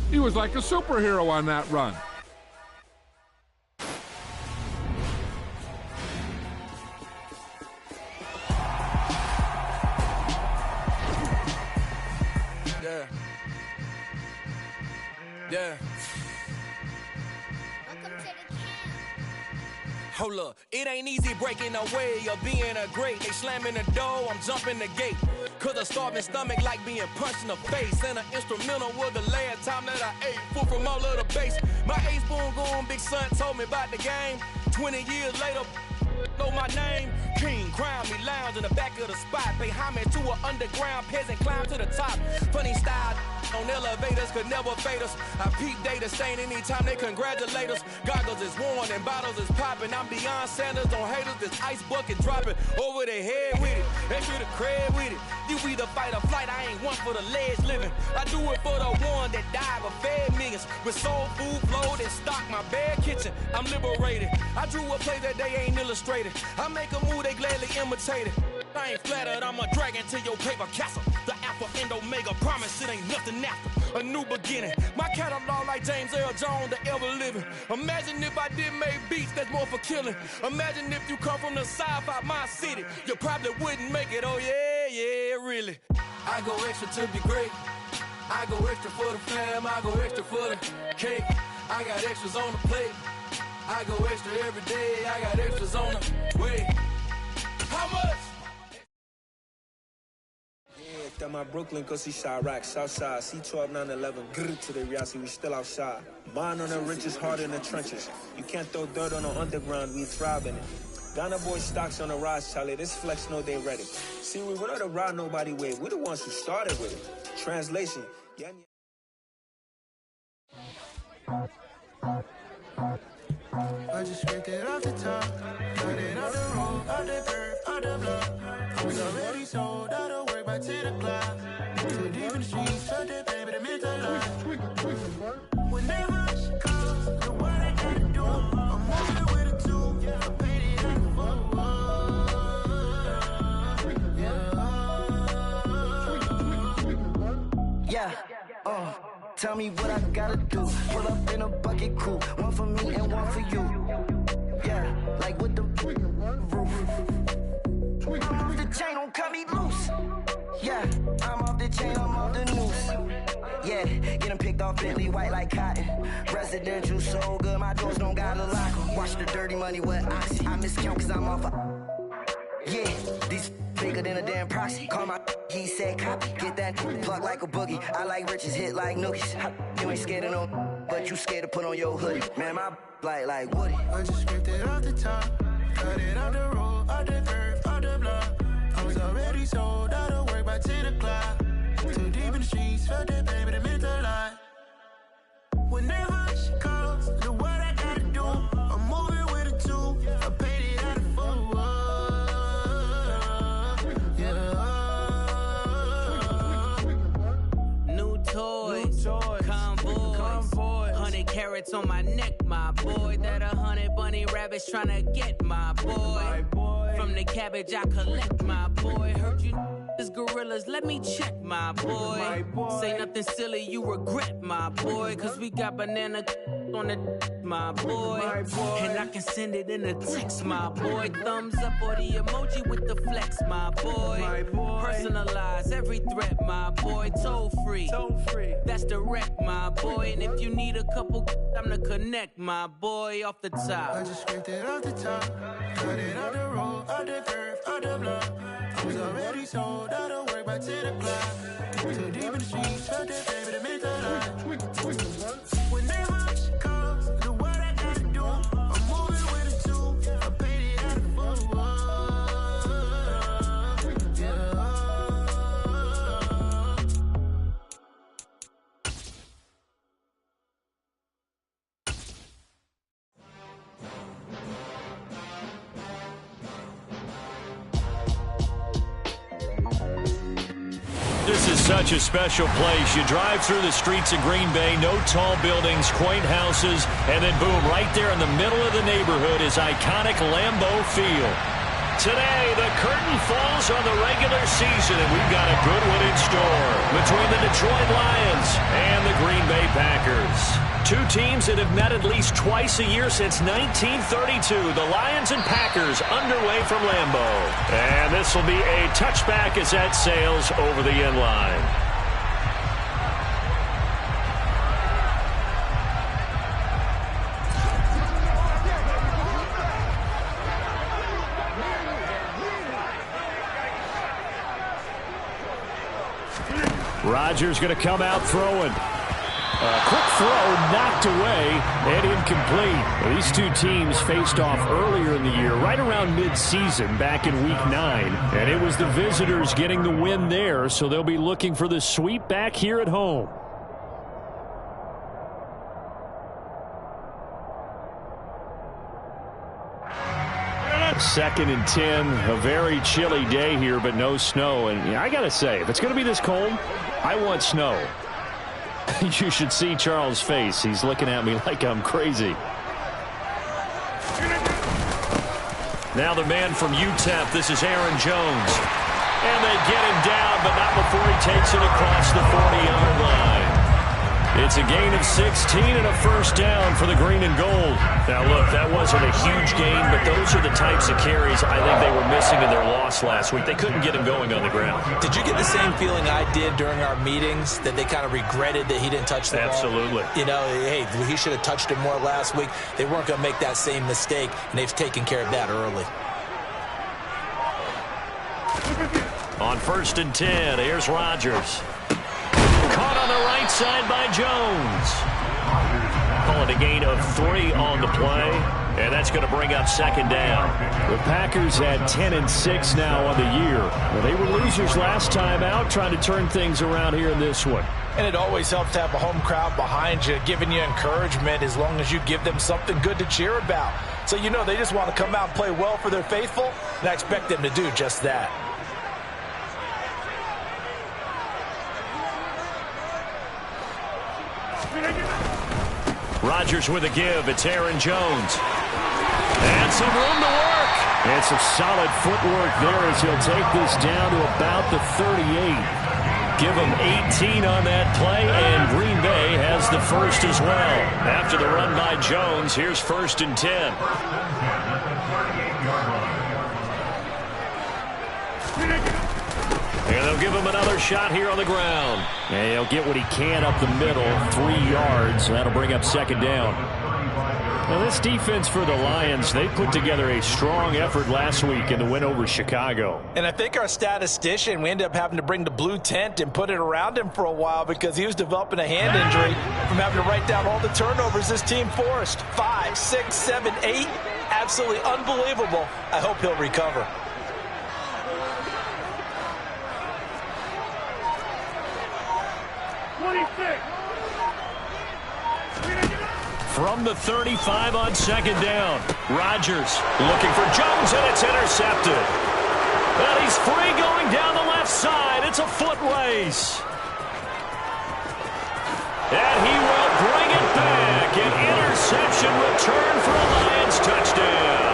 He was like a superhero on that run. Yeah. Hold up, it ain't easy breaking away or being a great. They slamming the door, I'm jumping the gate. Cause a starving stomach like being punched in the face. And an instrumental was the last time that I ate food from all of the bass. My ace boom goon, big son told me about the game. 20 years later, know my name. King, crown me, lounge in the back of the spot. Pay homage to an underground peasant, climb to the top. Funny style on elevators could never fade us. I peep data stain anytime they congratulate us. Goggles is worn and bottles is popping. I'm beyond Sanders on haters, this ice bucket dropping over their head with it. Extra the cred with it. You either fight or flight, I ain't one for the ledge living. I do it for the one that died but fed millions. With soul food flowed and stocked my bad kitchen. I'm liberated. I drew a play that they ain't illustrated. I make a move, they gladly imitate it. I ain't flattered, I'm a dragon to your paper castle. The Alpha and Omega, promise it ain't nothing after. A new beginning. My catalog like James Earl Jones, the ever living. Imagine if I did make beats that's more for killing. Imagine if you come from the south out my city. You probably wouldn't make it, oh yeah, really. I go extra to be great. I go extra for the fam, I go extra for the cake. I got extras on the plate. I go extra every day, I got extras on the way. How much? That my Brooklyn, cause he shot rack, Southside, C12, 911, grrr to the Resse, we still outside. Bond on the richest, heart in the trenches. You can't throw dirt on the underground, we thrive in it. Ghana boy stocks on the rise, Charlie, this flex know they ready. See, we were not to ride nobody with, we the ones who started with it. Translation, yeah. I just scraped it off the top, cut it off the road, out the dirt, out the block. I was already sold, out of work by 10 o'clock. Too deep in the streets, shut that baby, the mental lie. Whenever she calls, the what I gotta do, I'm moving with a two, I paid it out the phone. Yeah, tell me what I gotta do. Pull up in a bucket crew, one for me and one for you. Yeah, like with the roof. I'm off the chain, don't cut me loose. Yeah, I'm off the chain, I'm off the noose. Yeah, getting picked off Bentley white like cotton. Residential so good, my doors don't got a lock. Watch the dirty money with oxy. I miscount cause I'm off yeah, these bigger than a damn proxy. Call my he said copy. Get that plug like a boogie. I like riches, hit like nookies. You ain't scared of no, but you scared to put on your hoodie. Man, my like Woody. I just scraped it off the top, cut it off the road, out the curve, out the block. I was already sold, out of work by 10 o'clock. Too deep in the streets, felt that baby, the mental lie. Whenever she calls, the what I gotta do, I'm moving with a two, I paid it out of full. New toys, convoys, 100 carats on my neck, my boy. That 100 bunny rabbits tryna get my boy. From the cabbage I collect, my boy. Heard you is gorillas, let me check, my boy. Say nothing silly, you regret, my boy. Cause we got banana on the my boy. And I can send it in a text, my boy. Thumbs up or the emoji with the flex, my boy. Personalize every threat, my boy. Toll free, that's direct, my boy. And if you need a couple, I'm the connect, my boy. Off the top, I just scraped it off the top, cut it out the road, out the curve, out the block. I was already sold, out of work by 10 o'clock. Too deep in the streets, felt that baby, the mental lie. Whenever she calls, the what I gotta do, I'm moving with a two, I paid it out of full. This is such a special place. You drive through the streets of Green Bay, no tall buildings, quaint houses, and then boom, right there in the middle of the neighborhood is iconic Lambeau Field. Today, the curtain falls on the regular season, and we've got a good one in store between the Detroit Lions and the Green Bay Packers. Two teams that have met at least twice a year since 1932. The Lions and Packers underway from Lambeau. And this will be a touchback as that sails over the end line. Rodgers going to come out throwing. A quick throw knocked away and incomplete. These two teams faced off earlier in the year, right around mid-season, back in Week 9. And it was the visitors getting the win there, so they'll be looking for the sweep back here at home. Second and 10, a very chilly day here, but no snow. And I got to say, if it's going to be this cold, I want snow. You should see Charles' face. He's looking at me like I'm crazy. Now the man from UTEP, this is Aaron Jones. And they get him down, but not before he takes it across the 40-yard line. It's a gain of 16 and a first down for the green and gold. Now, look, that wasn't a huge gain, but those are the types of carries I think they were missing in their loss last week. They couldn't get him going on the ground. Did you get the same feeling I did during our meetings, that they kind of regretted that he didn't touch the ball? Absolutely. You know, hey, he should have touched it more last week. They weren't going to make that same mistake, and they've taken care of that early. On first and 10, here's Rodgers. Caught on the right side by Jones. Call it a gain of 3 on the play, and that's going to bring up second down. The Packers had 10-6 now on the year. Well, they were losers last time out, trying to turn things around here in this one. And it always helps to have a home crowd behind you, giving you encouragement as long as you give them something good to cheer about. So you know they just want to come out and play well for their faithful, and I expect them to do just that. Rodgers with a give. It's Aaron Jones. And some room to work. And some solid footwork there as he'll take this down to about the 38. Give him 18 on that play, and Green Bay has the first as well. After the run by Jones, here's first and 10. And they'll give him another shot here on the ground. And he'll get what he can up the middle, 3 yards. That'll bring up second down. Now, this defense for the Lions, they put together a strong effort last week in the win over Chicago. And I think our statistician, we ended up having to bring the blue tent and put it around him for a while because he was developing a hand injury from having to write down all the turnovers this team forced. 5, 6, 7, 8. Absolutely unbelievable. I hope he'll recover. From the 35 on second down, Rodgers looking for Jones, and it's intercepted. And he's free going down the left side. It's a foot race. And he will bring it back. An interception return for a Lions touchdown.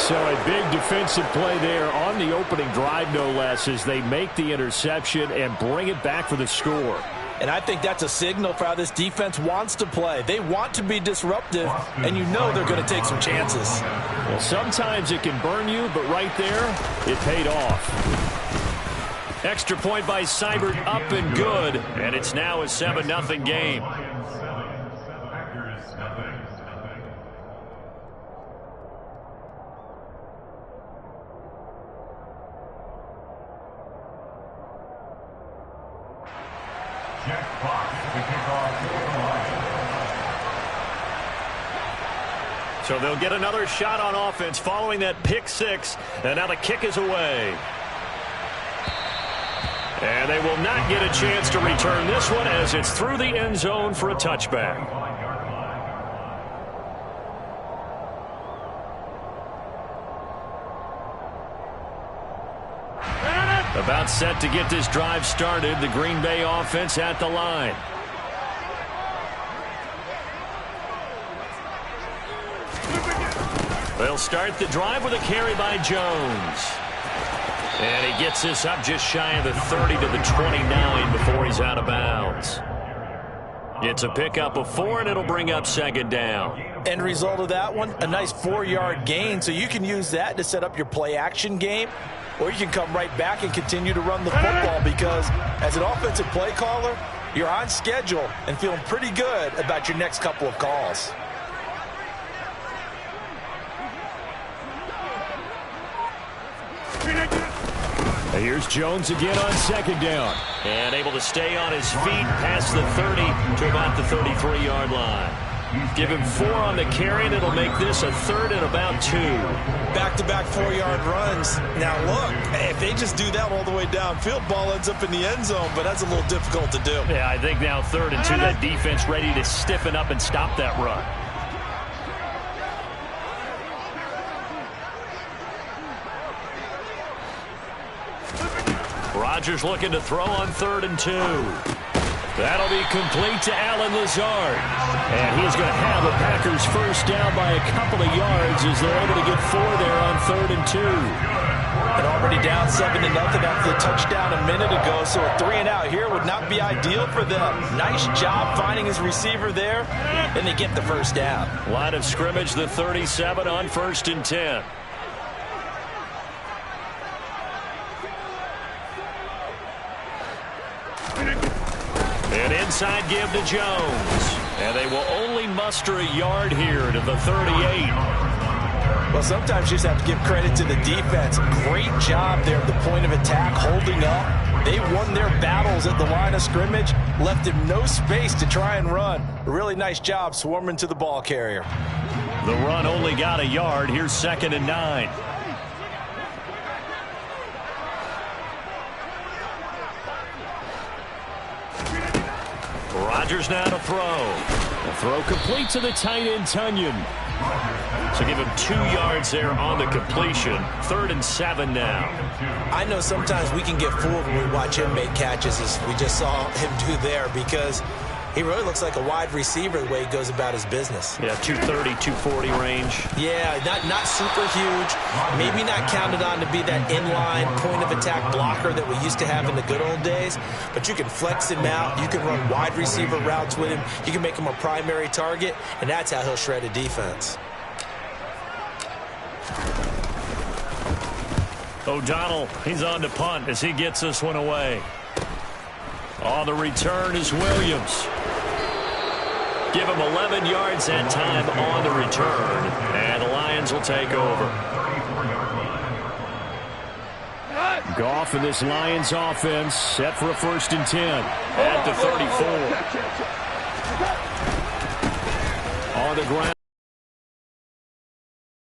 So a big defensive play there on the opening drive, no less, as they make the interception and bring it back for the score. And I think that's a signal for how this defense wants to play. They want to be disruptive, and you know they're going to take some chances. Well, sometimes it can burn you, but right there, it paid off. Extra point by Seibert, up and good, and it's now a 7-0 game. So they'll get another shot on offense following that pick 6, and now the kick is away. And they will not get a chance to return this one as it's through the end zone for a touchback. About set to get this drive started, the Green Bay offense at the line. They'll start the drive with a carry by Jones. And he gets this up just shy of the 30 to the 29 before he's out of bounds. It's a pickup of 4, and it'll bring up second down. End result of that one, a nice 4-yard gain. So you can use that to set up your play-action game, or you can come right back and continue to run the football because as an offensive play caller, you're on schedule and feeling pretty good about your next couple of calls. Here's Jones again on second down. And able to stay on his feet past the 30 to about the 33-yard line. Give him 4 on the carry, and it'll make this a 3rd and about 2. Back-to-back 4-yard runs. Now, look, if they just do that all the way downfield, ball ends up in the end zone, but that's a little difficult to do. Yeah, I think now 3rd and 2, that defense ready to stiffen up and stop that run. Rodgers looking to throw on 3rd and 2. That'll be complete to Allen Lazard. And he's going to have the Packers first down by a couple of yards as they're able to get 4 there on 3rd and 2. And already down 7-0 after the touchdown a minute ago, so a 3-and-out here would not be ideal for them. Nice job finding his receiver there, and they get the first down. Line of scrimmage, the 37 on 1st and 10. An inside give to Jones. And they will only muster a yard here to the 38. Well, sometimes you just have to give credit to the defense. Great job there at the point of attack, holding up. They won their battles at the line of scrimmage, left him no space to try and run. A really nice job swarming to the ball carrier. The run only got a yard. Here's 2nd and 9. Rodgers now to throw. The throw complete to the tight end, Tunyon. So give him 2 yards there on the completion. 3rd and 7 now. I know sometimes we can get fooled when we watch him make catches, as we just saw him do there, because he really looks like a wide receiver the way he goes about his business. Yeah, 230, 240 range. Yeah, not super huge. Maybe not counted on to be that inline point-of-attack blocker that we used to have in the good old days. But you can flex him out. You can run wide receiver routes with him. You can make him a primary target, and that's how he'll shred a defense. O'Donnell, he's on to punt as he gets this one away. On the return is Williams. Give him 11 yards that time on the return, and the Lions will take over. Goff and this Lions offense set for a 1st and 10 at the 34. On the ground.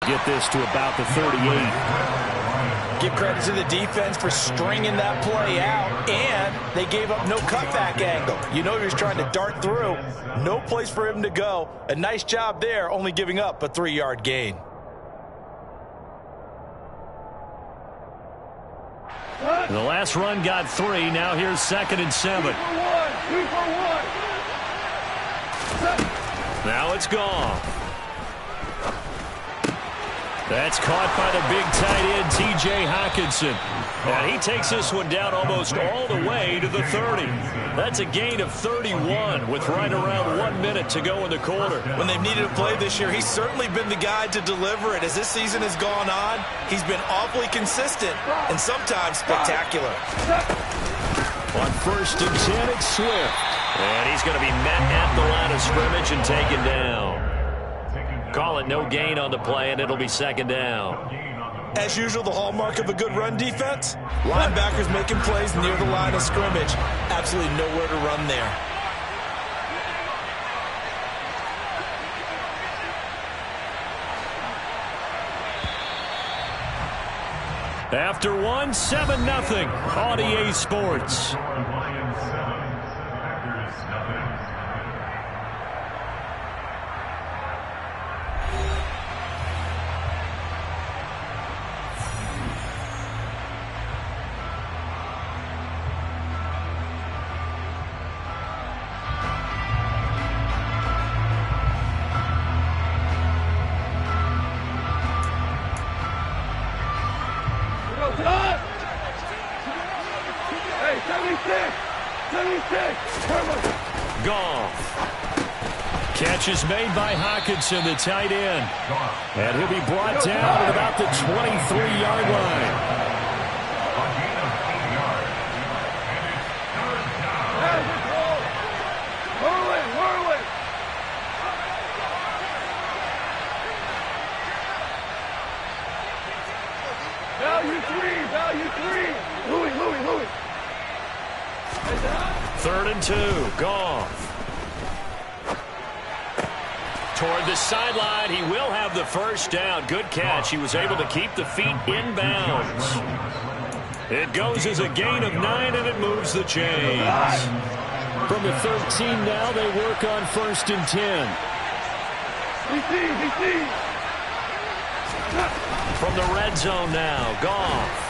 Get this to about the 38. Give credit to the defense for stringing that play out, and they gave up no cutback angle. You know he was trying to dart through. No place for him to go. A nice job there, only giving up a 3-yard gain. The last run got 3. Now here's 2nd and 7. Now it's gone. That's caught by the big tight end, T.J. Hockenson. And he takes this one down almost all the way to the 30. That's a gain of 31 with right around 1 minute to go in the quarter. When they've needed a play this year, he's certainly been the guy to deliver it. As this season has gone on, he's been awfully consistent and sometimes spectacular. On 1st and 10, it's Swift. And he's going to be met at the line of scrimmage and taken down. Call it no gain on the play, and it'll be 2nd down. As usual, the hallmark of a good run defense, linebackers making plays near the line of scrimmage. Absolutely nowhere to run there. After 7-0 on EA Sports. Goff. Catch is made by Hawkinson, the tight end. And he'll be brought down at about the 23-yard line. Value three. Louis. 3rd and 2. Goff. Toward the sideline, he will have the first down. Good catch. He was able to keep the feet in bounds. It goes as a gain of 9, and it moves the chains. From the 13 now, they work on 1st and 10. DC. From the red zone now, Goff.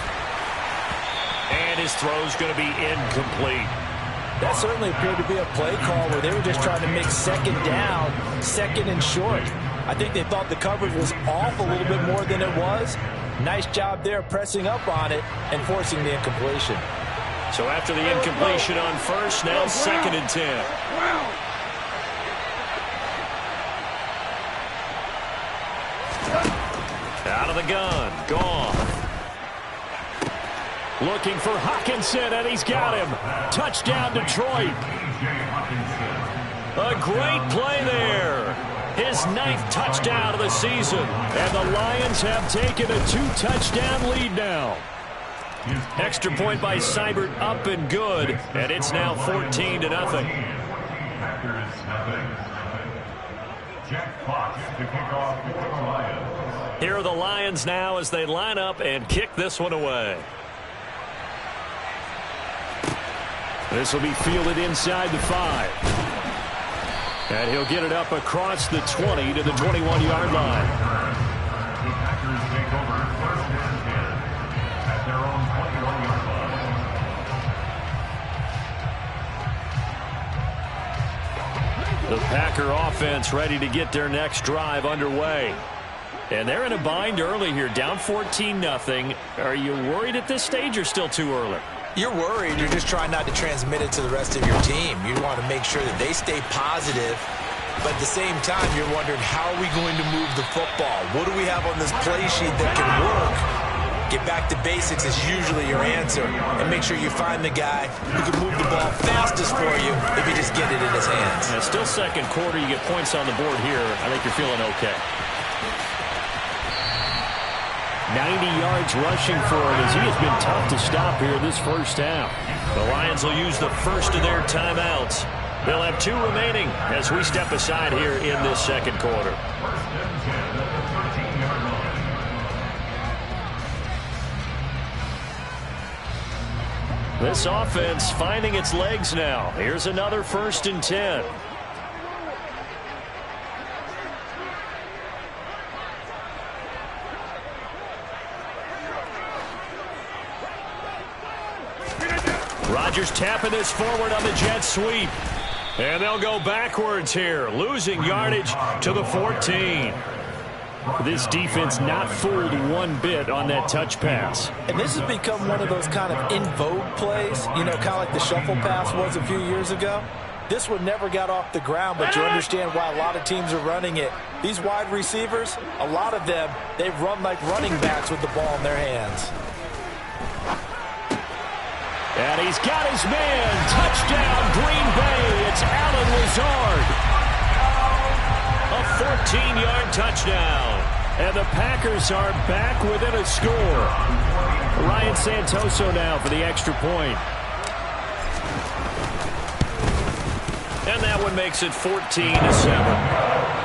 And his throw's going to be incomplete. That certainly appeared to be a play call where they were just trying to make 2nd down, 2nd and short. I think they thought the coverage was off a little bit more than it was. Nice job there pressing up on it and forcing the incompletion. So after the incompletion on 1st, now 2nd and 10. Out of the gun, Goff. Looking for Hawkinson, and he's got him. Touchdown, Detroit. A great play there. His 9th touchdown of the season. And the Lions have taken a 2-touchdown lead now. Extra point by Seibert up and good. And it's now 14-0. Here are the Lions now as they line up and kick this one away. This will be fielded inside the 5. And he'll get it up across the 20 to the 21-yard line. The Packers take over 1st and 10 at their own 21-yard line. The Packer offense ready to get their next drive underway. And they're in a bind early here, down 14-0. Are you worried at this stage or still too early? You're worried. You're just trying not to transmit it to the rest of your team. You want to make sure that they stay positive. But at the same time, you're wondering, how are we going to move the football? What do we have on this play sheet that can work? Get back to basics is usually your answer. And make sure you find the guy who can move the ball fastest for you if you just get it in his hands. Yeah, still 2nd quarter. You get points on the board here. I think you're feeling okay. 90 yards rushing for it as he has been tough to stop here this 1st half. The Lions will use the first of their timeouts. They'll have 2 remaining as we step aside here in this 2nd quarter. This offense finding its legs now. Here's another 1st and 10. Rodgers tapping this forward on the jet sweep. And they'll go backwards here, losing yardage to the 14. This defense not fooled one bit on that touch pass. And this has become one of those kind of in vogue plays, you know, kind of like the shuffle pass was a few years ago. This one never got off the ground, but you understand why a lot of teams are running it. These wide receivers, a lot of them, they run like running backs with the ball in their hands. And he's got his man. Touchdown, Green Bay. It's Allen Lazard. A 14-yard touchdown. And the Packers are back within a score. Ryan Santoso now for the extra point. And that one makes it 14-7.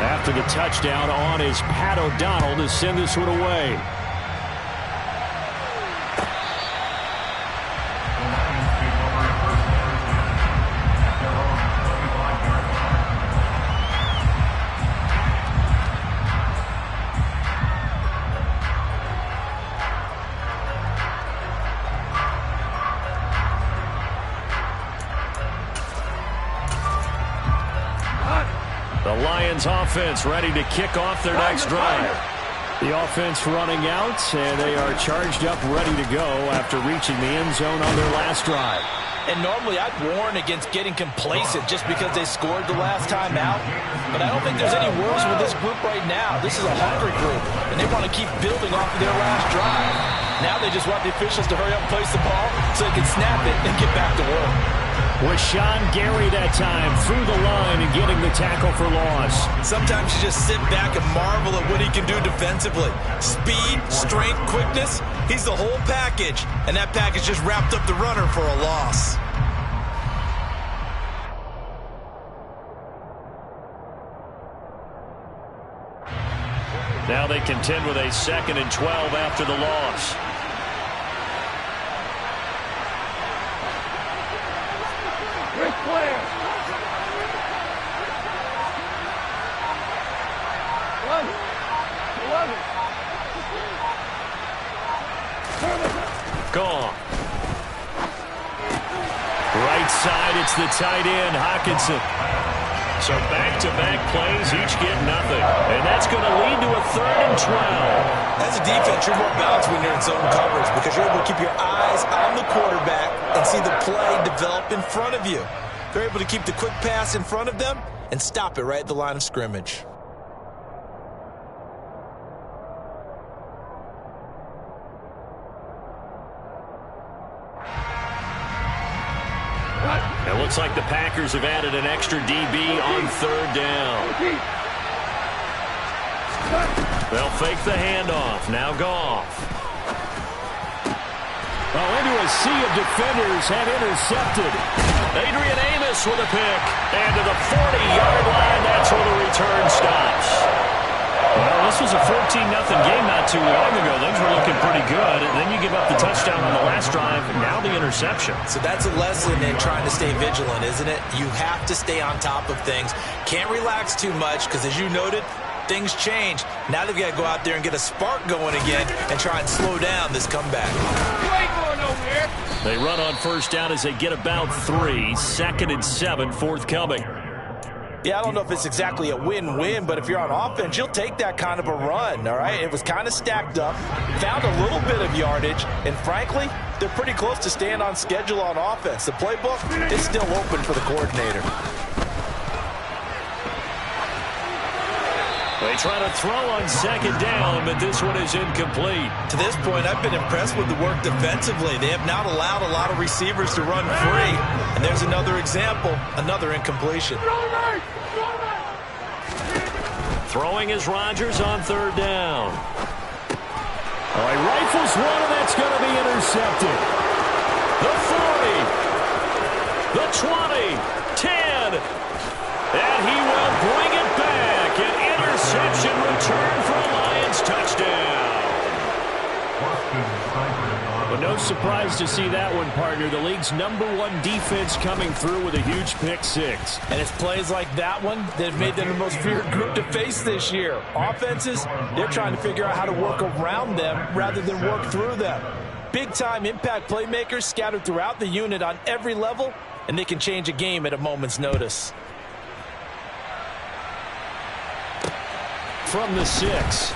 After the touchdown on is Pat O'Donnell to send this one away. Lions offense ready to kick off their next drive. The offense running out, and they are charged up, ready to go after reaching the end zone on their last drive. And normally I'd warn against getting complacent just because they scored the last time out. But I don't think there's any worries with this group right now. This is a hungry group, and they want to keep building off of their last drive. Now they just want the officials to hurry up and place the ball so they can snap it and get back to work. Was Sean Gary that time through the line and getting the tackle for loss. Sometimes you just sit back and marvel at what he can do defensively. Speed, strength, quickness, he's the whole package. And that package just wrapped up the runner for a loss. Now they contend with a 2nd and 12 after the loss. Quick clear. 11. Gone. Right side, it's the tight end, Hockenson. So back-to-back plays, each get nothing. And that's going to lead to a 3rd and 12. As a defense, you're more balanced when you're in zone coverage because you're able to keep your eyes on the quarterback and see the play develop in front of you. They're able to keep the quick pass in front of them and stop it right at the line of scrimmage. It looks like the Packers have added an extra DB on 3rd down. They'll fake the handoff. Now Goff. Oh, into a sea of defenders and intercepted. Adrian Amos with a pick. And to the 40-yard line, that's where the return stops. Well, this was a 14-0 game not too long ago. Things were looking pretty good. And then you give up the touchdown on the last drive, and now the interception. So that's a lesson in trying to stay vigilant, isn't it? You have to stay on top of things. Can't relax too much because, as you noted, things change. Now they've got to go out there and get a spark going again and try and slow down this comeback. You ain't going nowhere. They run on 1st down as they get about 3. 2nd and 7, forthcoming. Yeah, I don't know if it's exactly a win-win, but if you're on offense, you'll take that kind of a run, all right? It was kind of stacked up, found a little bit of yardage, and frankly, they're pretty close to staying on schedule on offense. The playbook is still open for the coordinator. They try to throw on 2nd down, but this one is incomplete. To this point, I've been impressed with the work defensively. They have not allowed a lot of receivers to run free. And there's another example, another incompletion. Throwing is Rodgers on 3rd down. Oh, he rifles one, and that's going to be intercepted. The 40, the 20, 10, and he will bring it back. An interception return for a Lions touchdown. But no surprise to see that one, partner. The league's #1 defense coming through with a huge pick 6. And it's plays like that one that have made them the most feared group to face this year. Offenses, they're trying to figure out how to work around them rather than work through them. Big-time impact playmakers scattered throughout the unit on every level, and they can change a game at a moment's notice. From the 6.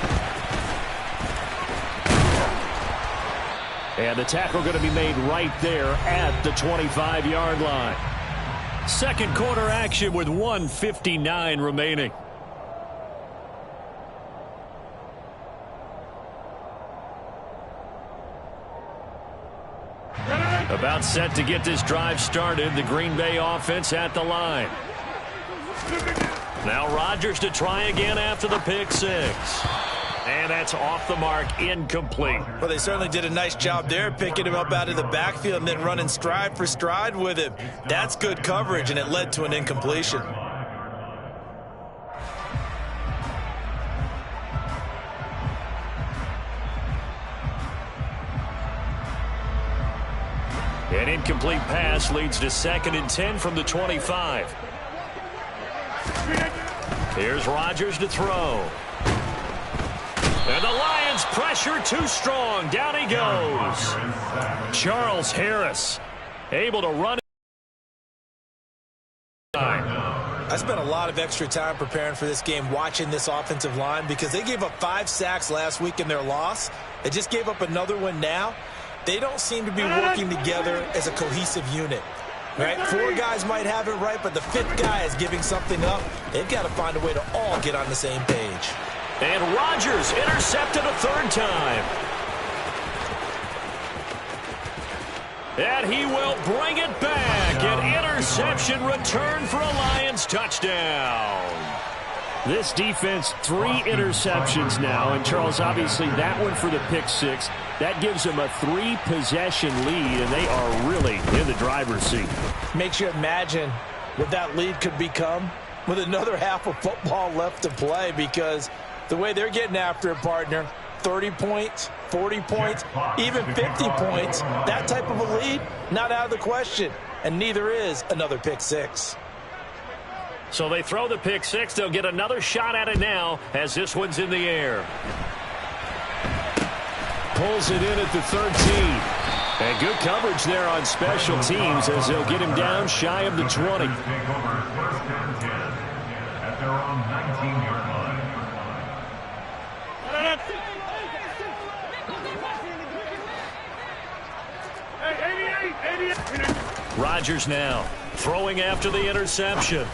And the tackle going to be made right there at the 25-yard line. 2nd quarter action with 1:59 remaining. About set to get this drive started. The Green Bay offense at the line. Now Rodgers to try again after the pick 6. And that's off the mark, incomplete. Well, they certainly did a nice job there, picking him up out of the backfield and then running stride for stride with him. That's good coverage, and it led to an incompletion. An incomplete pass leads to 2nd and 10 from the 25. Here's Rodgers to throw. And the Lions pressure too strong. Down he goes. Charles Harris able to run. I I spent a lot of extra time preparing for this game watching this offensive line because they gave up 5 sacks last week in their loss. They just gave up another one now. They don't seem to be working together as a cohesive unit. Right? 4 guys might have it right, but the 5th guy is giving something up. They've got to find a way to all get on the same page. And Rodgers intercepted a 3rd time. And he will bring it back. An interception return for a Lions touchdown. This defense, 3 interceptions now. And, Charles, obviously that one for the pick 6. That gives them a 3-possession lead, and they are really in the driver's seat. Makes you imagine what that lead could become with another half of football left to play, because the way they're getting after it, partner, 30 points, 40 points, even 50 points, that type of a lead, not out of the question. And neither is another pick 6. So they throw the pick 6. They'll get another shot at it now as this one's in the air. Pulls it in at the 13. And good coverage there on special teams as they'll get him down shy of the 20. Take over 1st and 10 at their own 19-yard line. Rodgers now throwing after the interception.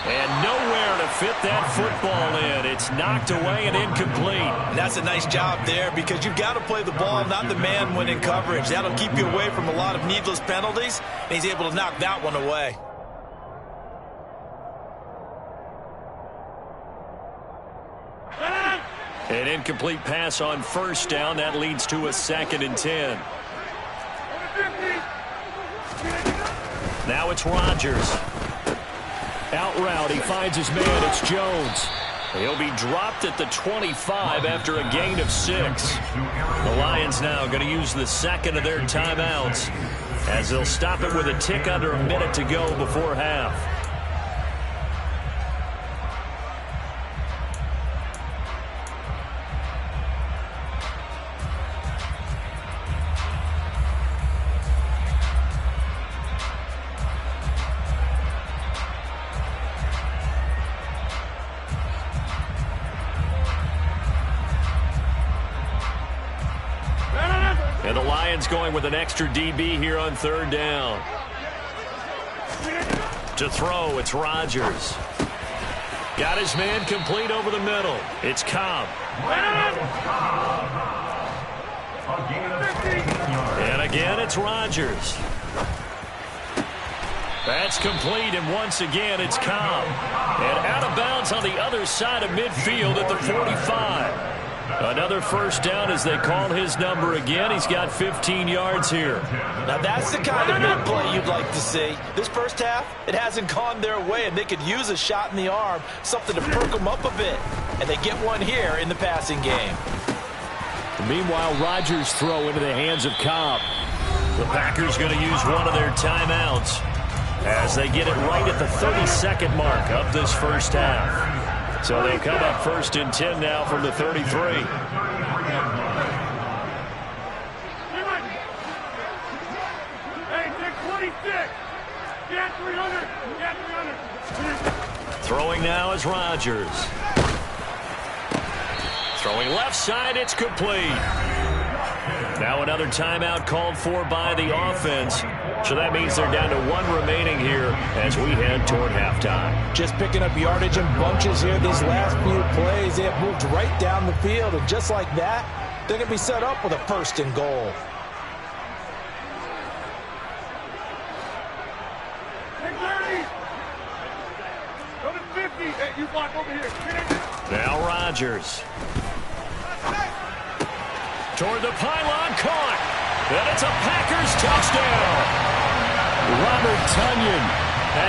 And nowhere to fit that football in. It's knocked away and incomplete. And that's a nice job there, because you've got to play the ball, not the man when in coverage. That'll keep you away from a lot of needless penalties, and he's able to knock that one away. An incomplete pass on 1st down. That leads to a 2nd and 10. Now it's Rodgers. Out route, he finds his man. It's Jones. He'll be dropped at the 25 after a gain of 6. The Lions now going to use the 2nd of their timeouts as they'll stop it with a tick under a minute to go before half. And the Lions going with an extra DB here on 3rd down. To throw, it's Rodgers. Got his man complete over the middle. It's Cobb. And again, it's Rodgers. That's complete, and once again, it's Cobb. And out of bounds on the other side of midfield at the 45. Another 1st down as they call his number again. He's got 15 yards here. Now that's the kind of big play you'd like to see. This first half, it hasn't gone their way, and they could use a shot in the arm, something to perk them up a bit. And they get one here in the passing game. Meanwhile, Rodgers' throw into the hands of Cobb. The Packers going to use one of their timeouts as they get it right at the 32nd mark of this first half. So they'll come up 1st and 10 now from the 33. Throwing now is Rodgers. Throwing left side, it's complete. Now another timeout called for by the offense. So that means they're down to 1 remaining here as we head toward halftime. Just picking up yardage in bunches here these last few plays. They have moved right down the field, and just like that, they're going to be set up with a 1st and goal. Now Rodgers. Toward the pylon, caught. And it's a Packers touchdown. Robert Tonyan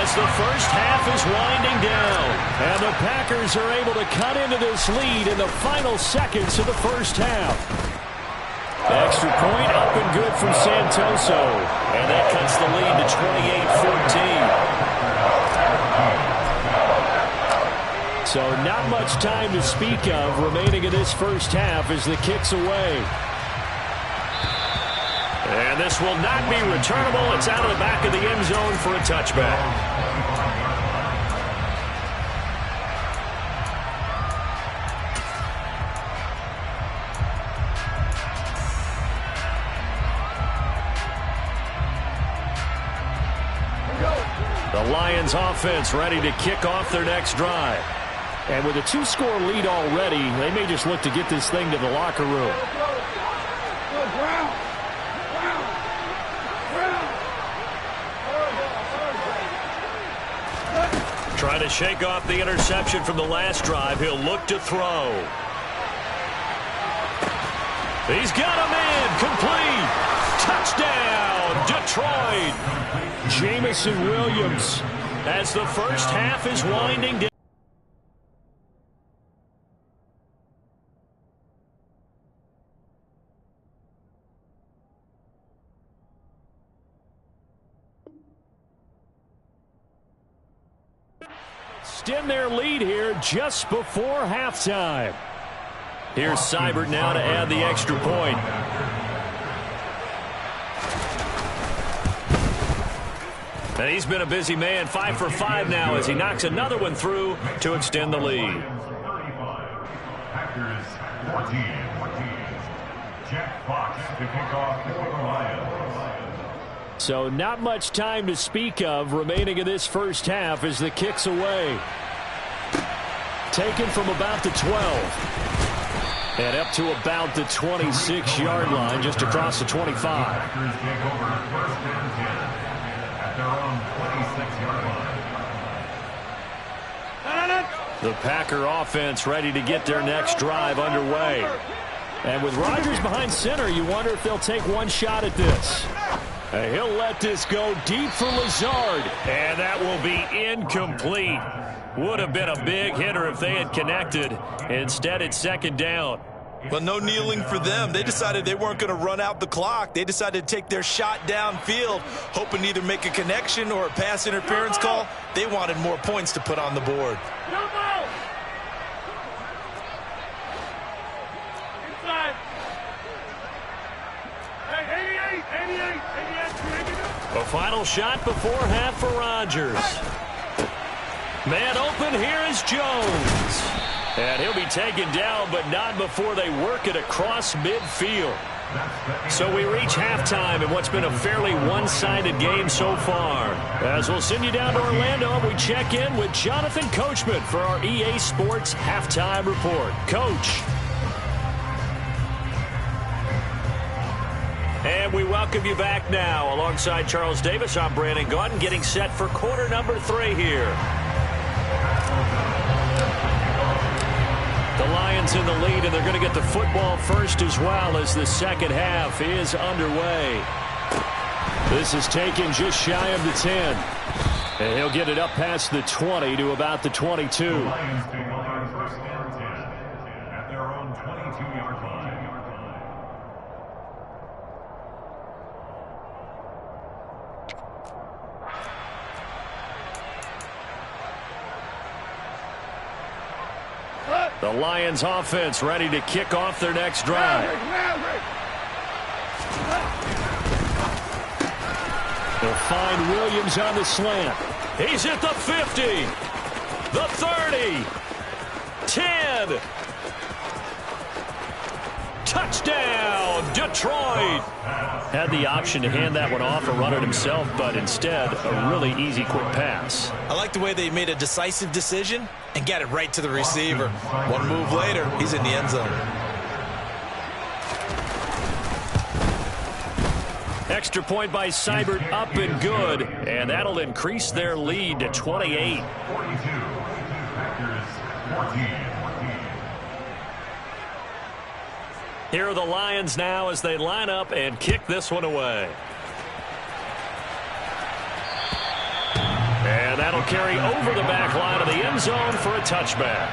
as the first half is winding down. And the Packers are able to cut into this lead in the final seconds of the first half. Extra point up and good from Santoso. And that cuts the lead to 28-14. So not much time to speak of remaining in this first half as the kick's away. And this will not be returnable. It's out of the back of the end zone for a touchback. The Lions offense ready to kick off their next drive. And with a 2-score lead already, they may just look to get this thing to the locker room. Trying to shake off the interception from the last drive. He'll look to throw. He's got a man complete. Touchdown, Detroit. Jamison Williams. As the first half is winding down. Extend their lead here just before halftime. Here's Seibert now to add the extra point. And he's been a busy man, 5 for 5 now as he knocks another one through to extend the lead. Packers 14. Jack Fox to kick off for the Lions. So not much time to speak of remaining in this first half as the kick's away. Taken from about the 12. And up to about the 26-yard line, just across the 25. Packers take over first and 10 at their own 26-yard line. The Packer offense ready to get their next drive underway. And with Rodgers behind center, you wonder if they'll take one shot at this. And he'll let this go deep for Lazard. And that will be incomplete. Would have been a big hitter if they had connected. Instead, it's second down. Well, no kneeling for them. They decided they weren't going to run out the clock. They decided to take their shot downfield, hoping to either make a connection or a pass interference call. They wanted more points to put on the board. A final shot before half for Rodgers. Man open, here is Jones. And he'll be taken down, but not before they work it across midfield. So we reach halftime in what's been a fairly one-sided game so far. As we'll send you down to Orlando, we check in with Jonathan Coachman for our EA Sports Halftime Report. Coach. And we welcome you back now. Alongside Charles Davis, I'm Brandon Gaudin, getting set for quarter number 3 here. The Lions in the lead, and they're going to get the football first as well as the second half is underway. This is taken just shy of the 10. And he'll get it up past the 20 to about the 22. The Lions take over first and 10 at their own 22-yard line. The Lions offense ready to kick off their next drive. They'll find Williams on the slant. He's at the 50, the 30, 10. Touchdown, Detroit. Had the option to hand that one off or run it himself, but instead a really easy quick pass. I like the way they made a decisive decision and got it right to the receiver. One move later, he's in the end zone. Extra point by Seibert, up and good, and that'll increase their lead to 28. 42, Packers 14. Here are the Lions now as they line up and kick this one away. And that'll carry over the back line of the end zone for a touchback.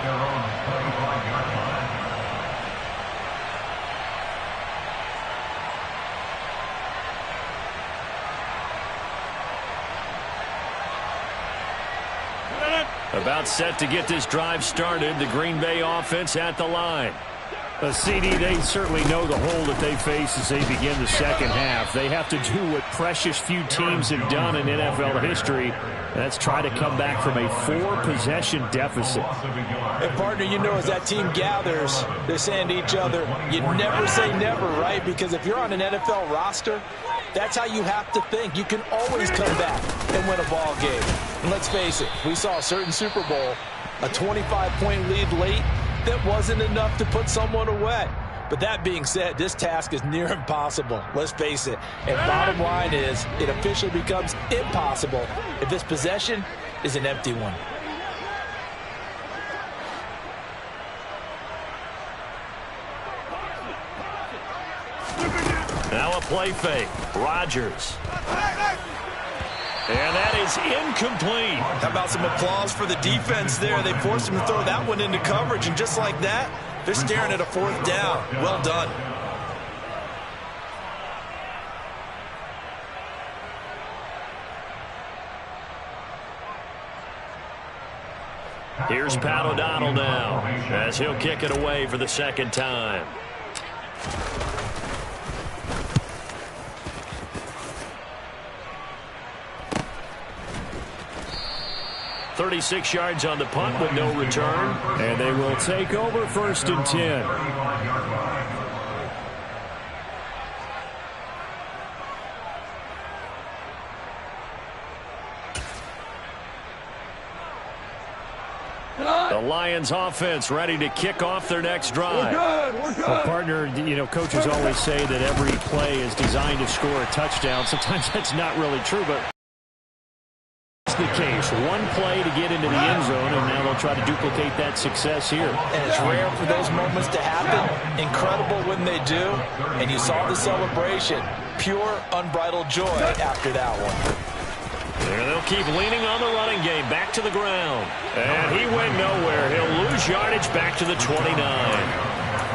About set to get this drive started, the Green Bay offense at the line. CD, they certainly know the hole that they face as they begin the second half. They have to do what precious few teams have done in NFL history. That's try to come back from a 4-possession deficit. And, partner, you know, as that team gathers, they're saying to each other, you never say never, right? Because if you're on an NFL roster, that's how you have to think. You can always come back and win a ball game. And let's face it, we saw a certain Super Bowl, a 25-point lead late, that wasn't enough to put someone away. But that being said, this task is near impossible. Let's face it. And bottom line is, it officially becomes impossible if this possession is an empty one. Now a play fake. Rodgers. And that is incomplete. How about some applause for the defense there? They forced him to throw that one into coverage, and just like that, they're staring at a 4th down. Well done. Here's Pat O'Donnell now as he'll kick it away for the second time. .36 yards on the punt with no return. And they will take over 1st and 10. The Lions offense ready to kick off their next drive. We're good. Well, partner, you know, coaches always say that every play is designed to score a touchdown. Sometimes that's not really true, but the case. One play to get into the end zone, and now they'll try to duplicate that success here. And it's rare for those moments to happen. Incredible when they do. And you saw the celebration. Pure, unbridled joy after that one. There they'll keep leaning on the running game. Back to the ground. And he went nowhere. He'll lose yardage back to the 29.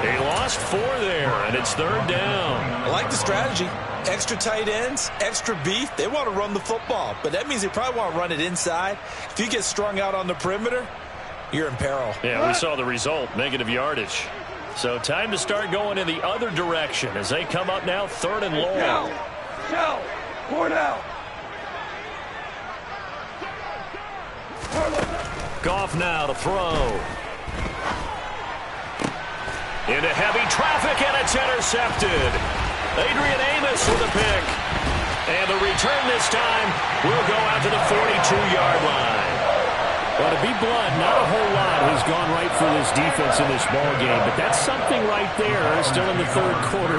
He lost 4 there, and it's 3rd down. I like the strategy. Extra tight ends, extra beef. They want to run the football, but that means they probably want to run it inside. If you get strung out on the perimeter, you're in peril. Yeah, we saw the result, negative yardage. So time to start going in the other direction as they come up now 3rd and long. Shell. 4 down. Goff now to throw. Into heavy traffic, and it's intercepted. Adrian Amos with a pick. And the return this time will go out to the 42-yard line. Well, to be blunt, not a whole lot has gone right for this defense in this ball game, but that's something right there. Still in the 3rd quarter.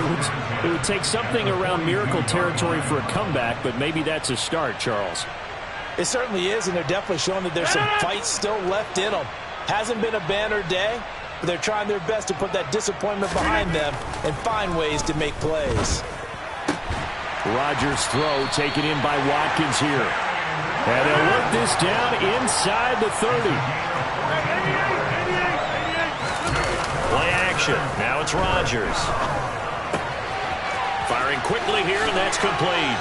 It would take something around miracle territory for a comeback, but maybe that's a start, Charles. It certainly is, and they're definitely showing that there's some fight still left in them. Hasn't been a banner day, but they're trying their best to put that disappointment behind them and find ways to make plays. Rodgers' throw taken in by Watkins here. And they'll work this down inside the 30. Play action. Now it's Rodgers. Firing quickly here, and that's complete.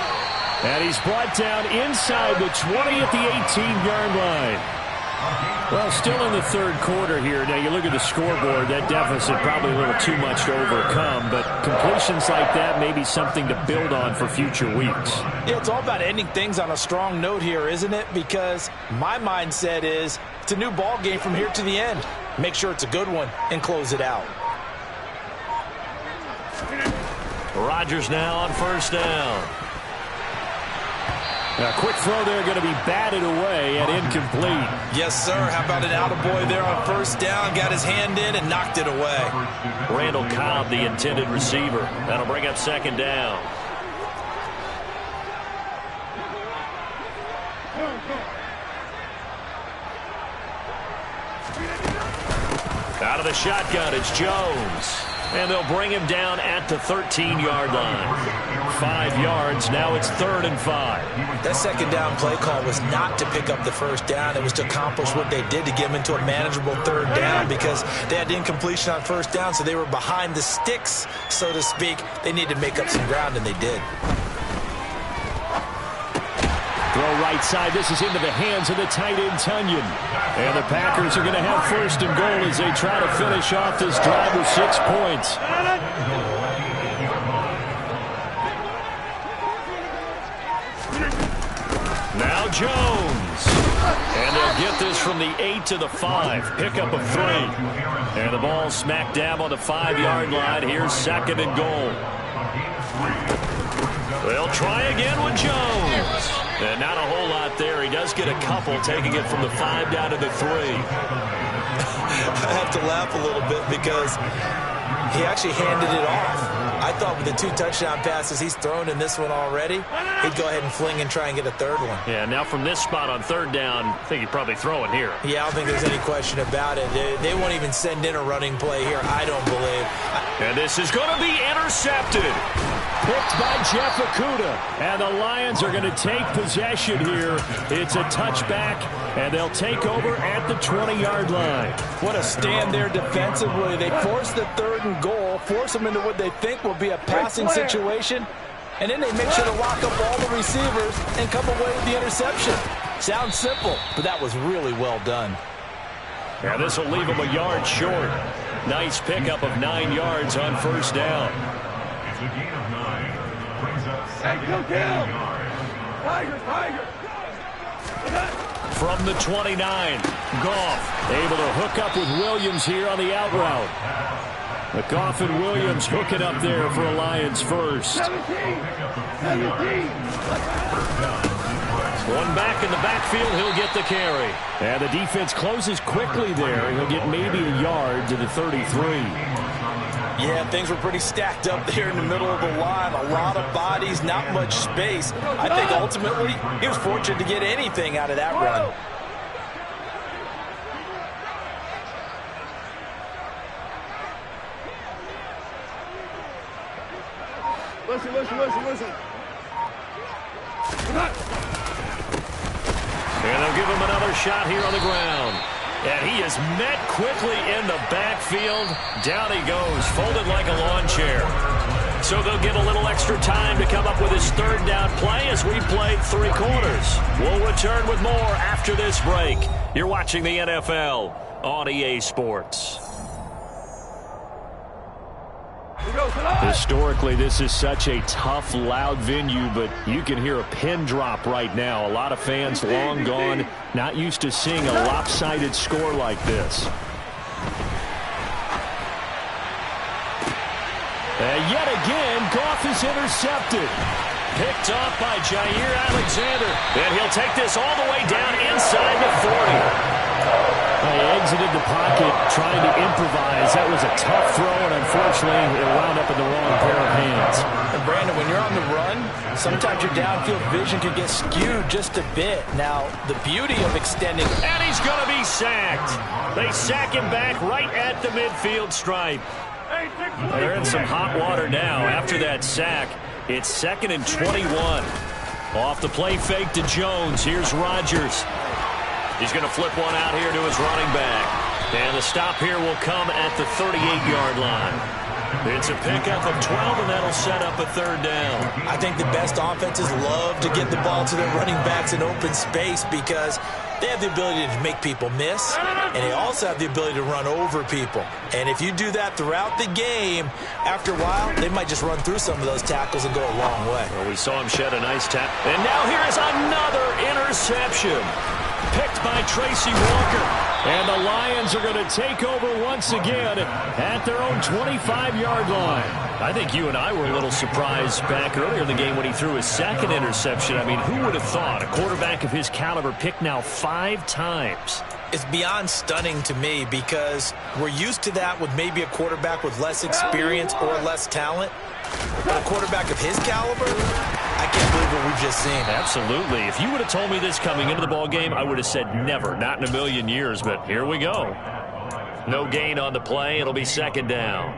And he's brought down inside the 20 at the 18-yard line. Well, still in the 3rd quarter here. Now, you look at the scoreboard, that deficit probably a little too much to overcome, but completions like that may be something to build on for future weeks. Yeah, it's all about ending things on a strong note here, isn't it? Because my mindset is it's a new ball game from here to the end. Make sure it's a good one and close it out. Rodgers now on 1st down. A quick throw there going to be batted away and incomplete. Yes, sir. How about an attaboy there on 1st down? Got his hand in and knocked it away. Randall Cobb, the intended receiver. That'll bring up 2nd down. Out of the shotgun, it's Jones. And they'll bring him down at the 13-yard line. 5 yards, now it's 3rd and 5. That 2nd down play call was not to pick up the 1st down. It was to accomplish what they did to get him into a manageable 3rd down because they had incompletion on 1st down, so they were behind the sticks, so to speak. They needed to make up some ground, and they did. Throw right side. This is into the hands of the tight end, Tunyon. And the Packers are going to have first and goal as they try to finish off this drive with 6 points. Now Jones. And they'll get this from the 8 to the 5. Pickup of 3. And the ball smack dab on the 5-yard line. Here's second and goal. They'll try again with Jones. And not a whole lot there. He does get a couple, taking it from the 5 down to the 3. I have to laugh a little bit because he actually handed it off. I thought with the 2 touchdown passes he's thrown in this one already, he'd go ahead and fling and try and get a third one. Yeah, now from this spot on 3rd down, I think he'd probably throw it here. Yeah, I don't think there's any question about it. They won't even send in a running play here, I don't believe. And this is going to be intercepted. Picked by Jeff Okudah. And the Lions are going to take possession here. It's a touchback, and they'll take over at the 20-yard line. What a stand there defensively. They force the 3rd and goal, force them into what they think will be a passing situation, and then they make sure to lock up all the receivers and come away with the interception. Sounds simple, but that was really well done. Yeah, this will leave them a yard short. Nice pickup of 9 yards on 1st down. It's a gain of 9. Brings up Hey, go down! Tiger, Tiger! From the 29, Goff able to hook up with Williams here on the out route. But Goff and Williams hooking up there for a Lions first. 17! One back in the backfield, he'll get the carry. And the defense closes quickly there. He'll get maybe a yard to the 33. Yeah, things were pretty stacked up there in the middle of the line. A lot of bodies, not much space. I think ultimately he was fortunate to get anything out of that run. Listen. And they'll give him another shot here on the ground. And he is met quickly in the backfield. Down he goes, folded like a lawn chair. So they'll get a little extra time to come up with his 3rd down play as we play 3 quarters. We'll return with more after this break. You're watching the NFL on EA Sports. Historically, this is such a tough, loud venue, but you can hear a pin drop right now. A lot of fans long gone, not used to seeing a lopsided score like this. And yet again, Goff is intercepted. Picked off by Jair Alexander. And he'll take this all the way down inside the 40. He exited the pocket trying to improvise. That was a tough throw, and unfortunately, it wound up in the wrong pair of hands. And Brandon, when you're on the run, sometimes your downfield vision can get skewed just a bit. Now, the beauty of extending... And he's going to be sacked. They sack him back right at the midfield stripe. They're in some hot water now after that sack. It's 2nd and 21. Off the play fake to Jones. Here's Rodgers. He's going to flip one out here to his running back. And the stop here will come at the 38-yard line. It's a pickup of 12, and that'll set up a 3rd down. I think the best offenses love to get the ball to their running backs in open space because they have the ability to make people miss, and they also have the ability to run over people. And if you do that throughout the game, after a while, they might just run through some of those tackles and go a long way. Well, we saw him shed a nice tackle. And now here's another interception. Picked by Tracy Walker. And the Lions are going to take over once again at their own 25-yard line. I think you and I were a little surprised back earlier in the game when he threw his 2nd interception. I mean, who would have thought a quarterback of his caliber picked now 5 times? It's beyond stunning to me because we're used to that with maybe a quarterback with less experience or less talent. But a quarterback of his caliber, I can't believe what we've just seen. Absolutely. If you would have told me this coming into the ball game, I would have said never, not in a million years. But here we go. No gain on the play. It'll be 2nd down.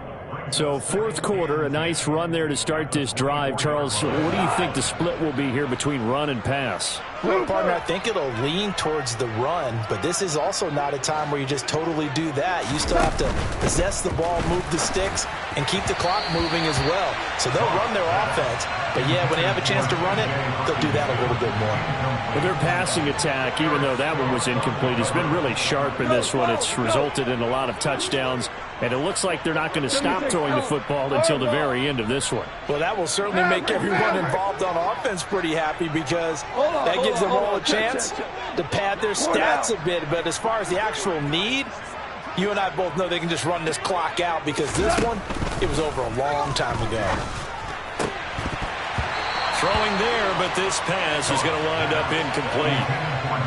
So 4th quarter, a nice run there to start this drive. Charles, what do you think the split will be here between run and pass? Well, partner, I think it'll lean towards the run, but this is also not a time where you just totally do that. You still have to possess the ball, move the sticks, and keep the clock moving as well. So they'll run their offense, but yeah, when they have a chance to run it, they'll do that a little bit more. Well, their passing attack, even though that one was incomplete, has been really sharp in this one. It's resulted in a lot of touchdowns, and it looks like they're not going to stop throwing the football until the very end of this one. Well, that will certainly make everyone involved on offense pretty happy because that gives them all a chance to pad their stats a bit. But as far as the actual need, you and I both know they can just run this clock out because this one, it was over a long time ago. Throwing there, but this pass is going to wind up incomplete.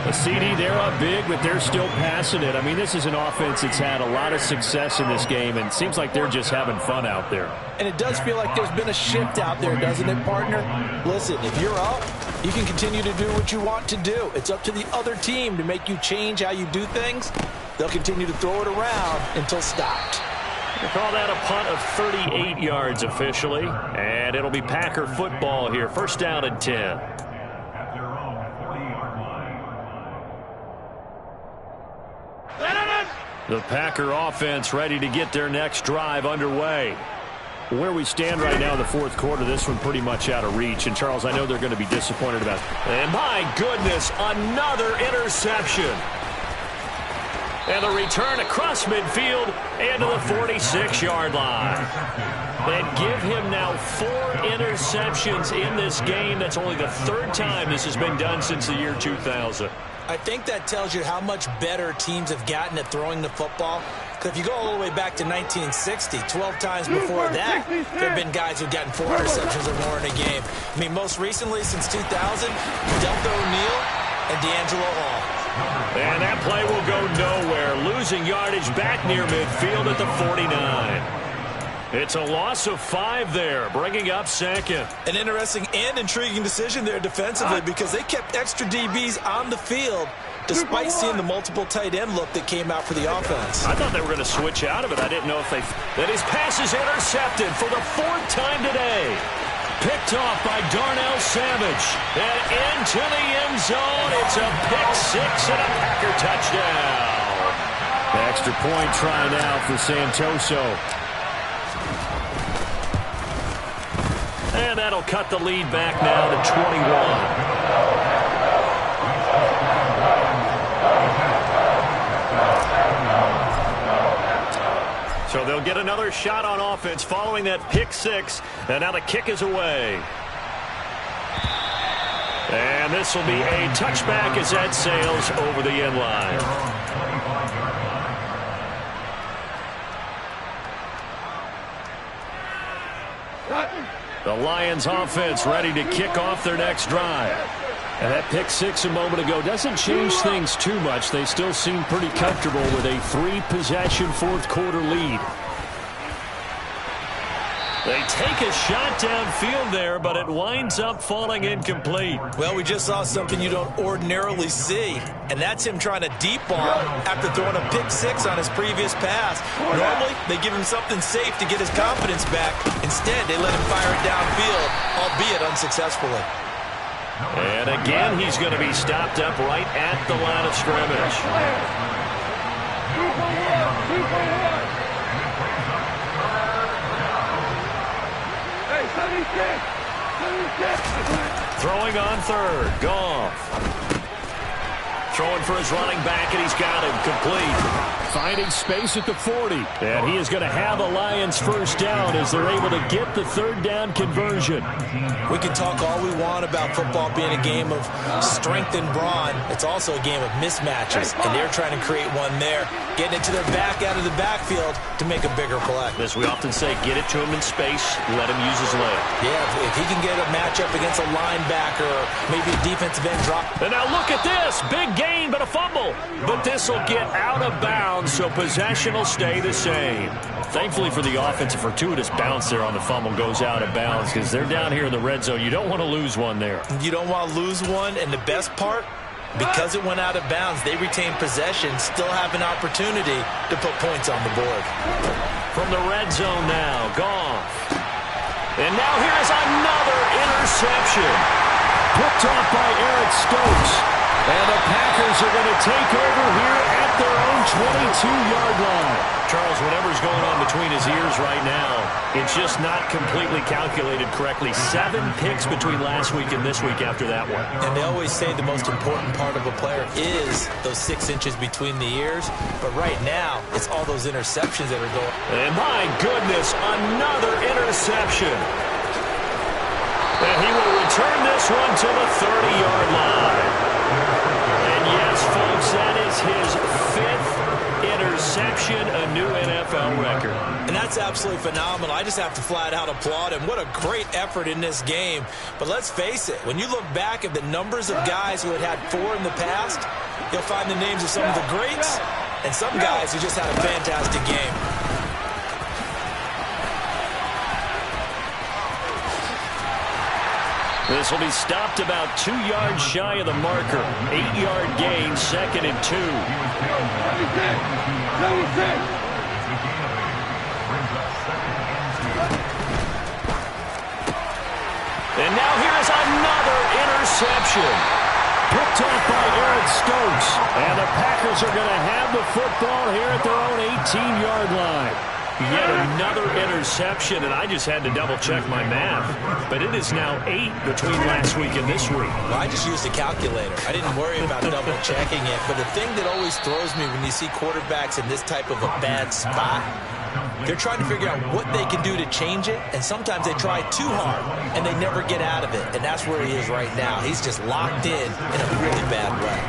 A CD, they're up big, but they're still passing it. I mean, this is an offense that's had a lot of success in this game, and it seems like they're just having fun out there. And it does feel like there's been a shift out there, doesn't it, partner? Listen, if you're up, you can continue to do what you want to do. It's up to the other team to make you change how you do things. They'll continue to throw it around until stopped. They call that a punt of 38 yards officially, and it'll be Packer football here. First down and 10. At their own 40-yard line. The Packer offense ready to get their next drive underway. Where we stand right now in the fourth quarter, this one pretty much out of reach. And, Charles, I know they're going to be disappointed about it. And, my goodness, another interception. And the return across midfield and to the 46-yard line. And give him now 4 interceptions in this game. That's only the 3rd time this has been done since the year 2000. I think that tells you how much better teams have gotten at throwing the football. Because if you go all the way back to 1960, 12 times before that, there have been guys who've gotten 4 interceptions or more in a game. I mean, most recently, since 2000, Delta O'Neal and D'Angelo Hall. And that play will go nowhere. Losing yardage back near midfield at the 49. It's a loss of 5 there, bringing up second. An interesting and intriguing decision there defensively because they kept extra DBs on the field despite seeing the multiple tight end look that came out for the offense. I thought they were going to switch out of it. I didn't know if they... That his pass is intercepted for the 4th time today. Picked off by Darnell Savage. And into the end zone. It's a pick 6 and a Packer touchdown. The extra point try now for Santoso. And that'll cut the lead back now to 21. So they'll get another shot on offense following that pick 6. And now the kick is away. And this will be a touchback as that sails over the end line. The Lions offense ready to kick off their next drive. And that pick 6 a moment ago doesn't change things too much. They still seem pretty comfortable with a 3-possession fourth quarter lead. They take a shot downfield there, but it winds up falling incomplete. Well, we just saw something you don't ordinarily see, and that's him trying to deep ball after throwing a pick 6 on his previous pass. Normally, they give him something safe to get his confidence back. Instead, they let him fire it downfield, albeit unsuccessfully. And again, he's going to be stopped up right at the line of scrimmage. Throwing on 3rd. Goff. Throwing for his running back, and he's got him complete. Finding space at the 40. And he is going to have a Lions first down as they're able to get the 3rd down conversion. We can talk all we want about football being a game of strength and brawn. It's also a game of mismatches, and they're trying to create one there, getting it to their back out of the backfield to make a bigger play. As we often say, get it to him in space, let him use his leg. Yeah, if he can get a matchup against a linebacker or maybe a defensive end drop. And now look at this. Big gain, but a fumble. But this will get out of bounds, so possession will stay the same. Thankfully for the offense, a fortuitous bounce there on the fumble goes out of bounds because they're down here in the red zone. You don't want to lose one there. You don't want to lose one, and the best part, because it went out of bounds, they retain possession, still have an opportunity to put points on the board. From the red zone now, Goff. And now here's another interception. Picked off by Eric Stokes. And the Packers are going to take over here at their own 22-yard line. Charles, whatever's going on between his ears right now, it's just not completely calculated correctly. 7 picks between last week and this week after that one. And they always say the most important part of a player is those 6 inches between the ears. But right now, it's all those interceptions that are going. And my goodness, another interception. And he will return this one to the 30-yard line. And yes, folks, that is his 5th interception, a new NFL record. And that's absolutely phenomenal. I just have to flat out applaud him. What a great effort in this game. But let's face it, when you look back at the numbers of guys who had 4 in the past, you'll find the names of some of the greats and some guys who just had a fantastic game. This will be stopped about 2 yards shy of the marker. 8-yard gain, 2nd and 2. And now here is another interception. Picked off by Eric Stokes. And the Packers are going to have the football here at their own 18-yard line. Yet another interception, and I just had to double-check my math. But it is now 8 between last week and this week. Well, I just used a calculator. I didn't worry about double-checking it. But the thing that always throws me when you see quarterbacks in this type of a bad spot, they're trying to figure out what they can do to change it, and sometimes they try too hard, and they never get out of it. And that's where he is right now. He's just locked in a really bad way.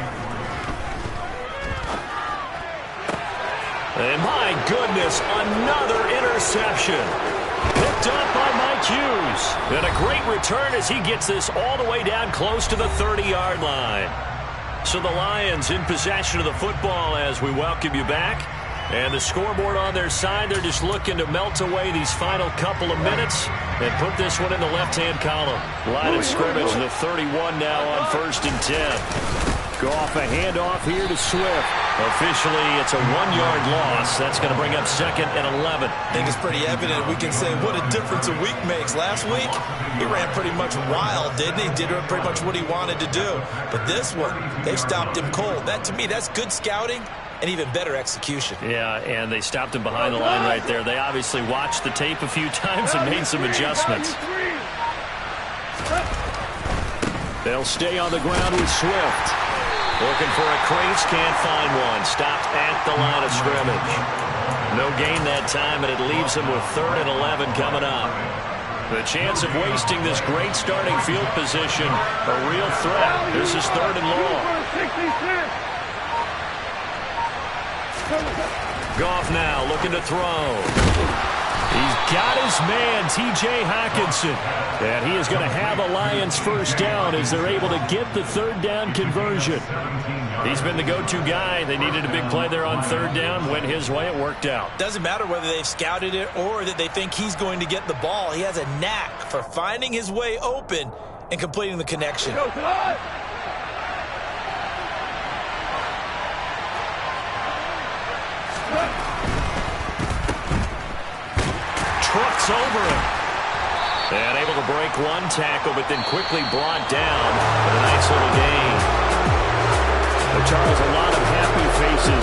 And my goodness, another interception. Picked up by Mike Hughes. And a great return as he gets this all the way down close to the 30-yard line. So the Lions in possession of the football as we welcome you back. And the scoreboard on their side, they're just looking to melt away these final couple of minutes and put this one in the left-hand column. Line of scrimmage, the 31 now on 1st and 10. Goff, a handoff here to Swift. Officially, it's a 1-yard loss. That's going to bring up 2nd and 11. I think it's pretty evident. We can say what a difference a week makes. Last week, he ran pretty much wild, didn't he? Did pretty much what he wanted to do. But this one, they stopped him cold. That, to me, that's good scouting and even better execution. Yeah, and they stopped him behind the line right there. They obviously watched the tape a few times and made some adjustments. They'll stay on the ground with Swift. Looking for a crease, can't find one. Stopped at the line of scrimmage. No gain that time, and it leaves him with 3rd and 11 coming up. The chance of wasting this great starting field position, a real threat. This is 3rd and long. Goff now looking to throw. He's got his man, T.J. Hockenson. And he is going to have a Lions first down as they're able to get the 3rd down conversion. He's been the go-to guy. They needed a big play there on 3rd down. Went his way. It worked out. Doesn't matter whether they've scouted it or that they think he's going to get the ball. He has a knack for finding his way open and completing the connection. Trucks over him. And able to break one tackle, but then quickly brought down with a nice little gain. Charles, a lot of happy faces